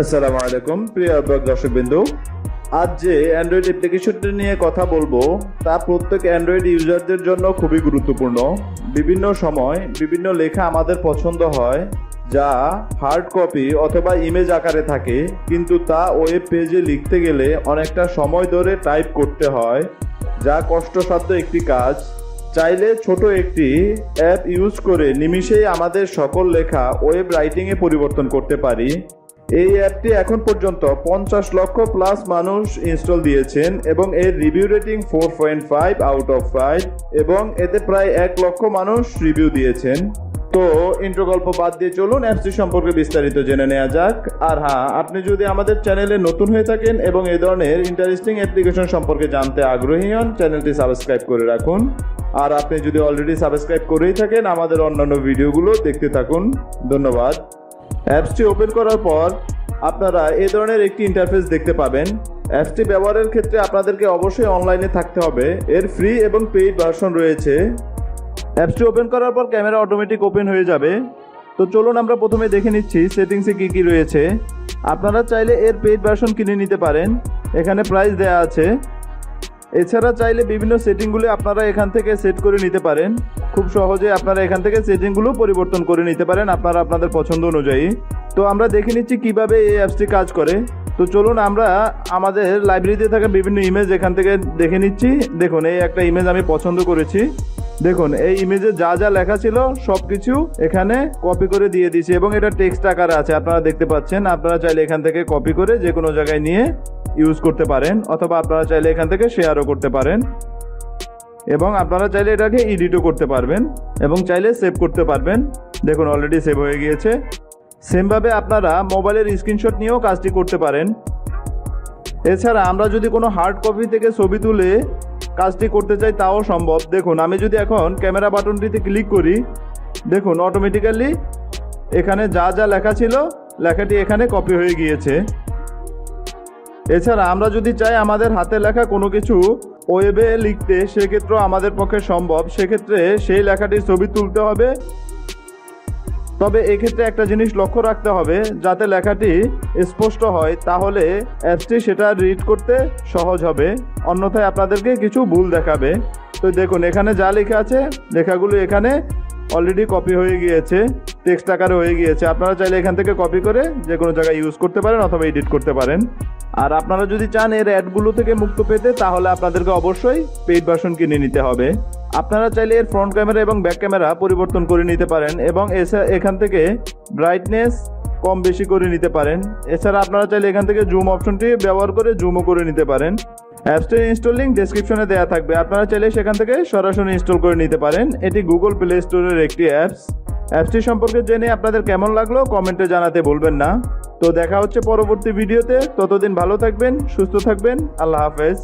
আসসালামু আলাইকুম প্রিয় দর্শকবৃন্দু। আজ যে অ্যান্ড্রয়েড অ্যাপ্লিকেশনটি নিয়ে কথা বলবো তা প্রত্যেক অ্যান্ড্রয়েড ইউজারদের জন্য খুবই গুরুত্বপূর্ণ। বিভিন্ন সময় বিভিন্ন লেখা আমাদের পছন্দ হয় যা হার্ড কপি অথবা ইমেজ আকারে থাকে, কিন্তু তা ওয়েব পেজে লিখতে গেলে অনেকটা সময় ধরে টাইপ করতে হয়, যা কষ্টসাধ্য একটি কাজ। চাইলে ছোট একটি অ্যাপ ইউজ করে নিমিষেই আমাদের সকল লেখা ওয়েব রাইটিংয়ে পরিবর্তন করতে পারি। এই অ্যাপটি এখন পর্যন্ত 50 লক্ষ প্লাস মানুষ ইনস্টল দিয়েছেন এবং এর রিভিউ রেটিং 4.5 আউট অফ 5 এবং এতে প্রায় 1 লক্ষ মানুষ রিভিউ দিয়েছেন। তো ইন্ট্রো গল্প বাদ দিয়ে চলুন অ্যাপসটি সম্পর্কে বিস্তারিত জেনে নেওয়া যাক। আর হ্যাঁ, আপনি যদি আমাদের চ্যানেলে নতুন হয়ে থাকেন এবং এই ধরনের ইন্টারেস্টিং অ্যাপ্লিকেশন সম্পর্কে জানতে আগ্রহী হন, চ্যানেলটি সাবস্ক্রাইব করে রাখুন। আর আপনি যদি অলরেডি সাবস্ক্রাইব করেই থাকেন, আমাদের অন্যান্য ভিডিওগুলো দেখতে থাকুন। ধন্যবাদ। অ্যাপসটি ওপেন করার পর আপনারা এই ধরনের একটি ইন্টারফেস দেখতে পাবেন। অ্যাপসটি ব্যবহারের ক্ষেত্রে আপনাদেরকে অবশ্যই অনলাইনে থাকতে হবে। এর ফ্রি এবং পেইড ভার্সন রয়েছে। অ্যাপসটি ওপেন করার পর ক্যামেরা অটোমেটিক ওপেন হয়ে যাবে। তো চলুন আমরা প্রথমে দেখে নিচ্ছি সেটিংসে কী কী রয়েছে। আপনারা চাইলে এর পেইড ভার্সন কিনে নিতে পারেন, এখানে প্রাইস দেওয়া আছে। এছাড়া চাইলে বিভিন্ন সেটিংগুলো আপনারা এখান থেকে সেট করে নিতে পারেন। খুব সহজে আপনারা এখান থেকে সেটিংগুলো পরিবর্তন করে নিতে পারেন আপনারা আপনাদের পছন্দ অনুযায়ী। তো আমরা দেখে নিচ্ছি কিভাবে এই অ্যাপসটি কাজ করে। তো চলুন আমরা আমাদের লাইব্রেরিতে থাকা বিভিন্ন ইমেজ এখান থেকে দেখে নিচ্ছি। দেখুন, এই একটা ইমেজ আমি পছন্দ করেছি। দেখুন, এই ইমেজে যা যা লেখা ছিল সব কিছু এখানে কপি করে দিয়ে দিয়েছি এবং এটা টেক্সট আকারে আছে, আপনারা দেখতে পাচ্ছেন। আপনারা চাইলে এখান থেকে কপি করে যে কোনো জায়গায় নিয়ে ইউজ করতে পারেন, অথবা আপনারা চাইলে এখান থেকে শেয়ারও করতে পারেন এবং আপনারা চাইলে এটাকে এডিটও করতে পারবেন এবং চাইলে সেভ করতে পারবেন। দেখুন, অলরেডি সেভ হয়ে গিয়েছে। সেমভাবে আপনারা মোবাইলের স্ক্রিনশট নিয়েও কাজটি করতে পারেন। এছাড়া আমরা যদি কোনো হার্ড কপি থেকে ছবি তুলে কাজটি করতে চাই তাও সম্ভব। দেখুন, আমি যদি এখন ক্যামেরা বাটনটিতে ক্লিক করি, দেখুন অটোমেটিক্যালি এখানে যা যা লেখা ছিল লেখাটি এখানে কপি হয়ে গিয়েছে। এছাড়া আমরা যদি চাই আমাদের হাতে লেখা কোনো কিছু ওয়েবে লিখতে, সেক্ষেত্রেও আমাদের পক্ষে সম্ভব। সেক্ষেত্রে সেই লেখাটির ছবি তুলতে হবে, তবে এক্ষেত্রে একটা জিনিস লক্ষ্য রাখতে হবে যাতে লেখাটি স্পষ্ট হয়, তাহলে অ্যাপসটি সেটা রিড করতে সহজ হবে, অন্যথায় আপনাদেরকে কিছু ভুল দেখাবে। তো দেখুন, এখানে যা লেখা আছে লেখাগুলো এখানে অলরেডি কপি হয়ে গিয়েছে, টেক্সট আকারে হয়ে গিয়েছে। আপনারা চাইলে এখান থেকে কপি করে যে কোনো জায়গায় ইউজ করতে পারেন অথবা এডিট করতে পারেন। আর আপনারা যদি চান এর অ্যাডগুলো থেকে মুক্ত পেতে, তাহলে আপনাদেরকে অবশ্যই পেইড ভার্সন কিনে নিতে হবে। আপনারা চাইলে এর ফ্রন্ট ক্যামেরা এবং ব্যাক ক্যামেরা পরিবর্তন করে নিতে পারেন এবং এখান থেকে ব্রাইটনেস কম বেশি করে নিতে পারেন। এছাড়া আপনারা চাইলে এখান থেকে জুম অপশনটি ব্যবহার করে জুমও করে নিতে পারেন। অ্যাপসটির ইনস্টল লিঙ্ক ডেসক্রিপশনে দেওয়া থাকবে, আপনারা চাইলে সেখান থেকে সরাসরি ইনস্টল করে নিতে পারেন। এটি গুগল প্লে স্টোরের একটি অ্যাপসটি সম্পর্কে জেনে আপনাদের কেমন লাগলো কমেন্টে জানাতে ভুলবেন না। তো দেখা হচ্ছে পরবর্তী ভিডিওতে। ততদিন ভালো থাকবেন, সুস্থ থাকবেন। আল্লাহ হাফেজ।